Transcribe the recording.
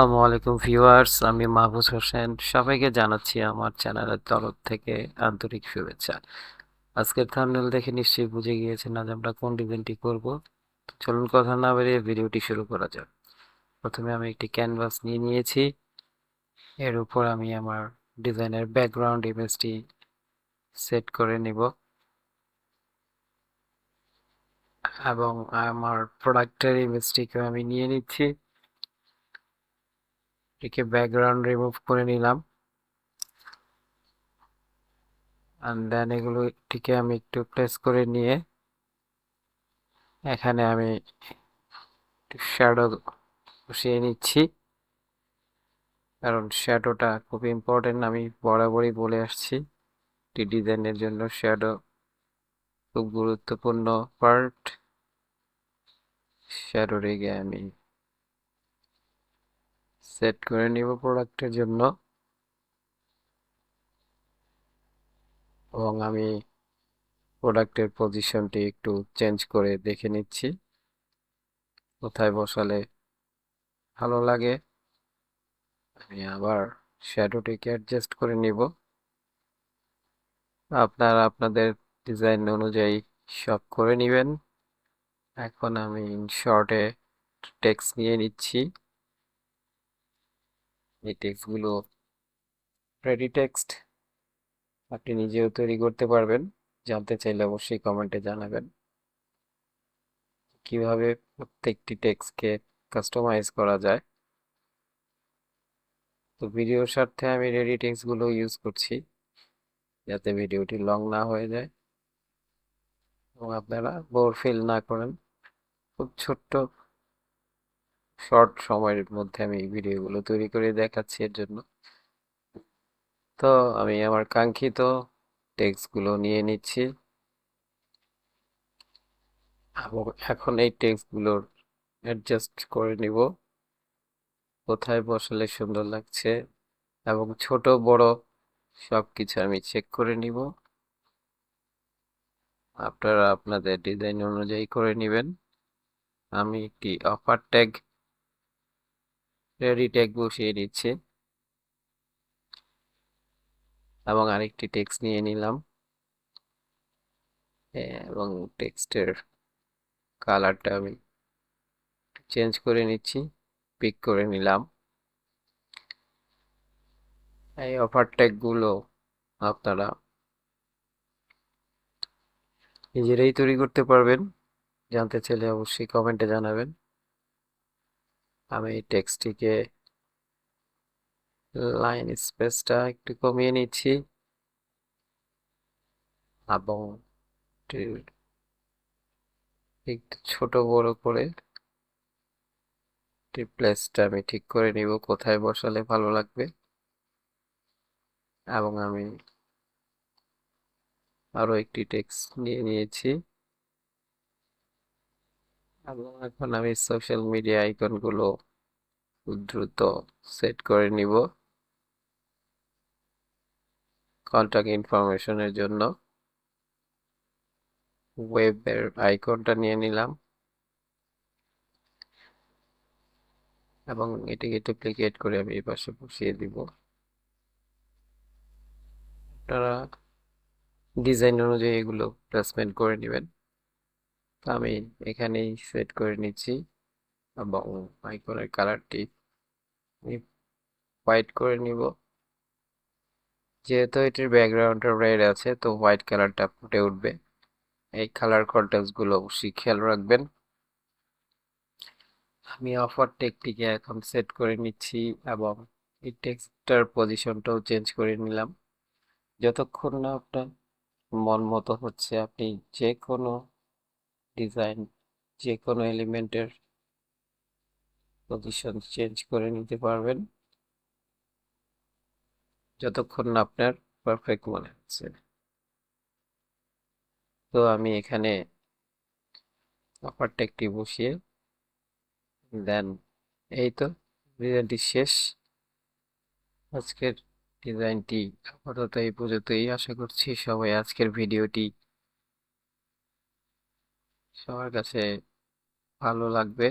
আসসালামু আলাইকুম ভিউয়ার্স, আমি মাহফুজ হোসেন। সবাইকে জানাচ্ছি আমার চ্যানেলের তরফ থেকে আন্তরিক শুভেচ্ছা। আজকের থাম্বনেল দেখে নিশ্চয়ই বুঝে গিয়েছেন আজ আমরা কোন ডিজাইনটি করব। চলুন কথা না বাড়িয়ে ভিডিওটি শুরু করা যাক। প্রথমে আমি একটি ক্যানভাস নিয়ে নিয়েছি। এর উপর আমি আমার ডিজাইনের ব্যাকগ্রাউন্ড ইমেজটি সেট করে নিব এবং আমার প্রোডাক্টের ইমেজটিকে আমি নিয়ে নিচ্ছি। এটিকে ব্যাকগ্রাউন্ড রিমুভ করে নিলাম। অ্যান্ড দেন এগুলোটিকে আমি একটু প্লেস করে নিয়ে এখানে আমি শ্যাডো বসিয়ে নিচ্ছি, কারণ শ্যাডোটা খুব ইম্পর্টেন্ট। আমি বরাবরই বলে আসছি ডিজাইনের জন্য শ্যাডো খুব গুরুত্বপূর্ণ পার্ট। শ্যাডো রেগে আমি সেট করে নিব প্রোডাক্টের জন্য, এবং আমি প্রোডাক্টের পজিশনটি একটু চেঞ্জ করে দেখে নিচ্ছি কোথায় বসালে ভালো লাগে। আমি আবার শ্যাডোটিকে অ্যাডজাস্ট করে নিব। আপনারা আপনাদের ডিজাইন অনুযায়ী সব করে নেবেন। এখন আমি ইনশর্টে টেক্সট নিয়ে নিচ্ছি। এই টেক্সটগুলো রেডি টেক্সট, আপনি নিজেও তৈরি করতে পারবেন। জানতে চাইলে অবশ্যই কমেন্টে জানাবেন কিভাবে প্রত্যেকটি টেক্সটকে কাস্টমাইজ করা যায়। তো ভিডিওর স্বার্থে আমি রেডি টেক্সটগুলো ইউজ করছি যাতে ভিডিওটি লং না হয়ে যায় এবং আপনারা বোর ফিল না করেন। খুব ছোট্ট শর্ট সময়ের মধ্যে আমি ভিডিওগুলো তৈরি করে দেখাচ্ছি এর জন্য। তো আমি আমার কাঙ্ক্ষিত টেক্সটগুলো নিয়ে নিচ্ছি এবং এখন এই টেক্সটগুলোর অ্যাডজাস্ট করে নিব কোথায় বসালে সুন্দর লাগছে, এবং ছোট বড় সবকিছু আমি চেক করে নিব। আপনারা আপনাদের ডিজাইন অনুযায়ী করে নেবেন। আমি একটি অফার ট্যাগ রেডি ট্যাগ বসিয়ে নিচ্ছি এবং আরেকটি টেক্সট নিয়ে নিলাম এবং টেক্সটের কালারটা আমি চেঞ্জ করে নিচ্ছি, পিক করে নিলাম। এই অফার ট্যাগগুলো আপনারা নিজেরাই তৈরি করতে পারবেন। জানতে চাইলে অবশ্যই কমেন্টে জানাবেন। আমি টেক্সটটিকে লাইন স্পেসটা একটু কমিয়ে নিচ্ছি এবং একটু ছোট বড় করে প্লেসটা আমি ঠিক করে নিব কোথায় বসালে ভালো লাগবে। এবং আমি আরো একটি টেক্সট নিয়ে নিয়েছি এবং এখন আমি সোশ্যাল মিডিয়া আইকনগুলো দ্রুত সেট করে নিব কন্টাক্ট ইনফরমেশনের জন্য। ওয়েবের আইকনটা নিয়ে নিলাম এবং এটিকে ডুপ্লিকেট করে আমি এই পাশে বসিয়ে দিব। আপনারা ডিজাইন অনুযায়ী এগুলো প্লেসমেন্ট করে নেবেন। আমি এখানেই সেট করে নিচ্ছি এবং আইকনের কালারটি হোয়াইট করে নিব। যেহেতু এটির ব্যাকগ্রাউন্ডটা রেড আছে, তো হোয়াইট কালারটা ফুটে উঠবে। এই কালার কন্ট্রাস্ট গুলো অবশ্যই খেয়াল রাখবেন। আমি অফার টেক্সটিকে এখন সেট করে নিচ্ছি এবং এই টেক্সটার পজিশনটাও চেঞ্জ করে নিলাম। যতক্ষণ না আপনার মন মতো হচ্ছে, আপনি যে কোনো ডিজাইন, যে কোনো এলিমেন্টের পজিশন চেঞ্জ করে নিতে পারবেন যতক্ষণ না আপনার পারফেক্ট মনে হচ্ছে। তো আমি এখানে অফার টেক্সটি বসিয়ে দেন এই তো ডিজাইনটি শেষ। আজকের ডিজাইনটি আপাতত এই পর্যন্তই। আশা করছি সবাই আজকের ভিডিওটি সবার কাছে ভালো লাগবে।